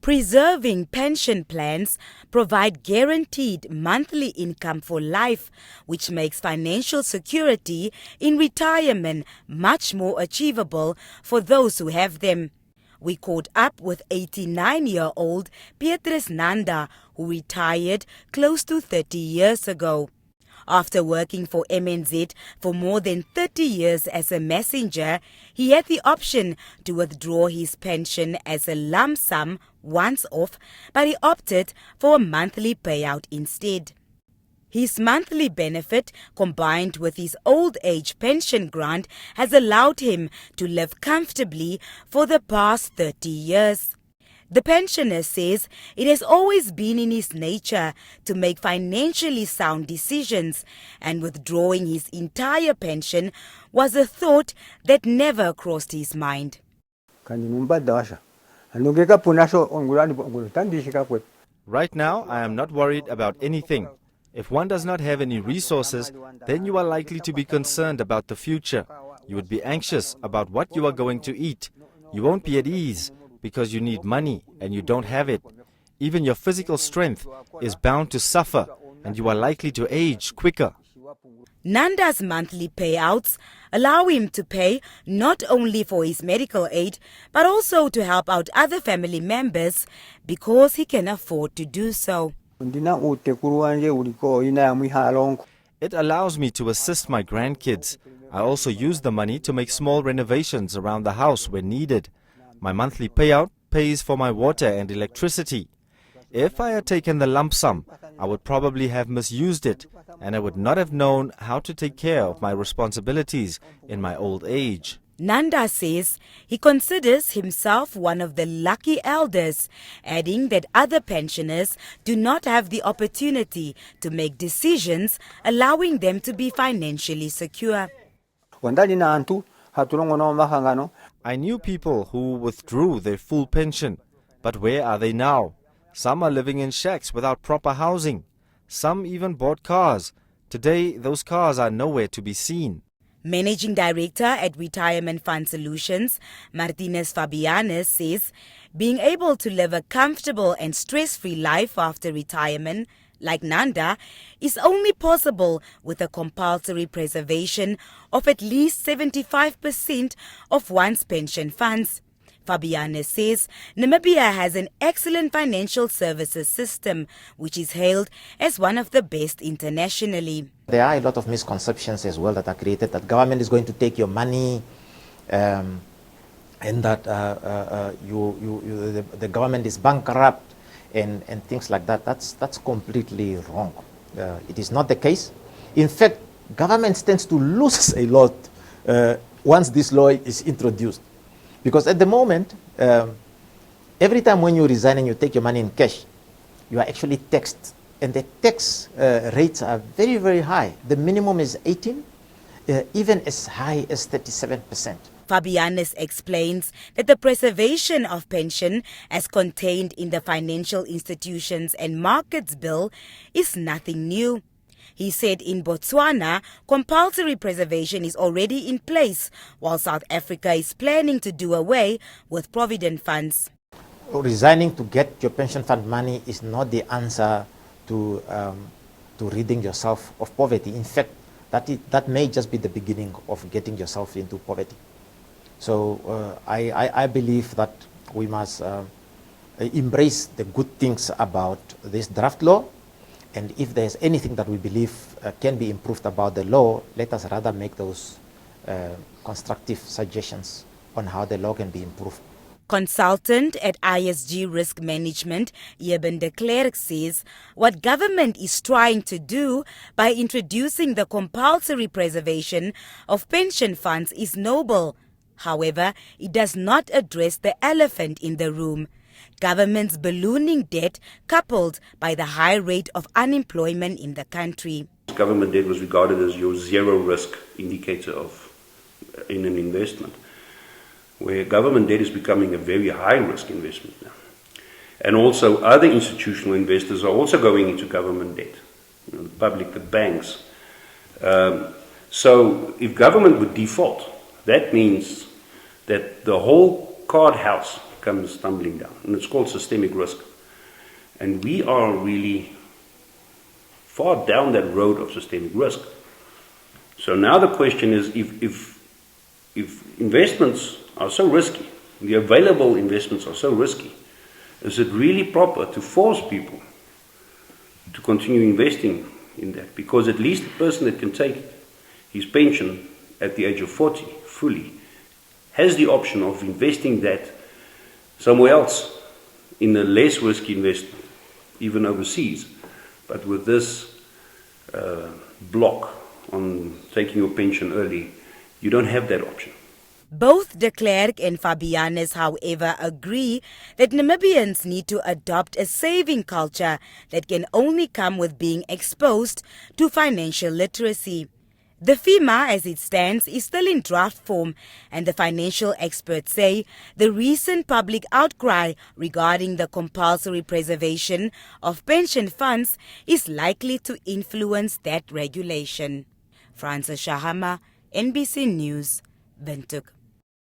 Preserving pension plans provide guaranteed monthly income for life, which makes financial security in retirement much more achievable for those who have them. We caught up with 89-year-old Beatrice Nanda, who retired close to 30 years ago. After working for MNZ for more than 30 years as a messenger, he had the option to withdraw his pension as a lump sum once off, but he opted for a monthly payout instead. His monthly benefit, combined with his old age pension grant, has allowed him to live comfortably for the past 30 years. The pensioner says it has always been in his nature to make financially sound decisions, and withdrawing his entire pension was a thought that never crossed his mind. Right now, I am not worried about anything. If one does not have any resources, then you are likely to be concerned about the future. You would be anxious about what you are going to eat. You won't be at ease because you need money and you don't have it. Even your physical strength is bound to suffer and you are likely to age quicker. Nanda's monthly payouts allow him to pay not only for his medical aid, but also to help out other family members because he can afford to do so. It allows me to assist my grandkids. I also use the money to make small renovations around the house when needed. My monthly payout pays for my water and electricity. If I had taken the lump sum, I would probably have misused it, and I would not have known how to take care of my responsibilities in my old age. Nanda says he considers himself one of the lucky elders, adding that other pensioners do not have the opportunity to make decisions allowing them to be financially secure. I knew people who withdrew their full pension, but where are they now? Some are living in shacks without proper housing. Some even bought cars. Today, those cars are nowhere to be seen. Managing Director at Retirement Fund Solutions, Martinez Fabianes, says being able to live a comfortable and stress-free life after retirement, like Nanda, is only possible with a compulsory preservation of at least 75% of one's pension funds. Fabianes says Namibia has an excellent financial services system, which is hailed as one of the best internationally. There are a lot of misconceptions as well that are created that government is going to take your money and that the government is bankrupt and things like that. That's completely wrong. It is not the case. In fact, government tends to lose a lot once this law is introduced. Because at the moment, every time when you resign and you take your money in cash, you are actually taxed. And the tax rates are very, very high. The minimum is 18, even as high as 37%. Fabianes explains that the preservation of pension as contained in the Financial Institutions and Markets Bill is nothing new. He said in Botswana, compulsory preservation is already in place, while South Africa is planning to do away with provident funds. Resigning to get your pension fund money is not the answer to ridding yourself of poverty. In fact, that may just be the beginning of getting yourself into poverty. So I believe that we must embrace the good things about this draft law. And if there's anything that we believe can be improved about the law, let us rather make those constructive suggestions on how the law can be improved. Consultant at ISG Risk Management, Eben de Klerk, says what government is trying to do by introducing the compulsory preservation of pension funds is noble. However, it does not address the elephant in the room: government's ballooning debt coupled by the high rate of unemployment in the country. Government debt was regarded as your zero risk indicator in an investment, where government debt is becoming a very high risk investment now. And also other institutional investors are also going into government debt, the public, the banks. So if government would default, that means that the whole card house comes tumbling down. And it's called systemic risk. And we are really far down that road of systemic risk. So now the question is, if investments are so risky, the available investments are so risky, is it really proper to force people to continue investing in that? Because at least the person that can take his pension at the age of 40 fully has the option of investing that somewhere else in a less risky investment, even overseas. But with this block on taking your pension early, you don't have that option. Both de Klerk and Fabianus, however, agree that Namibians need to adopt a saving culture that can only come with being exposed to financial literacy. The FEMA, as it stands, is still in draft form, and the financial experts say the recent public outcry regarding the compulsory preservation of pension funds is likely to influence that regulation. Francis Shahama, NBC News, Windhoek.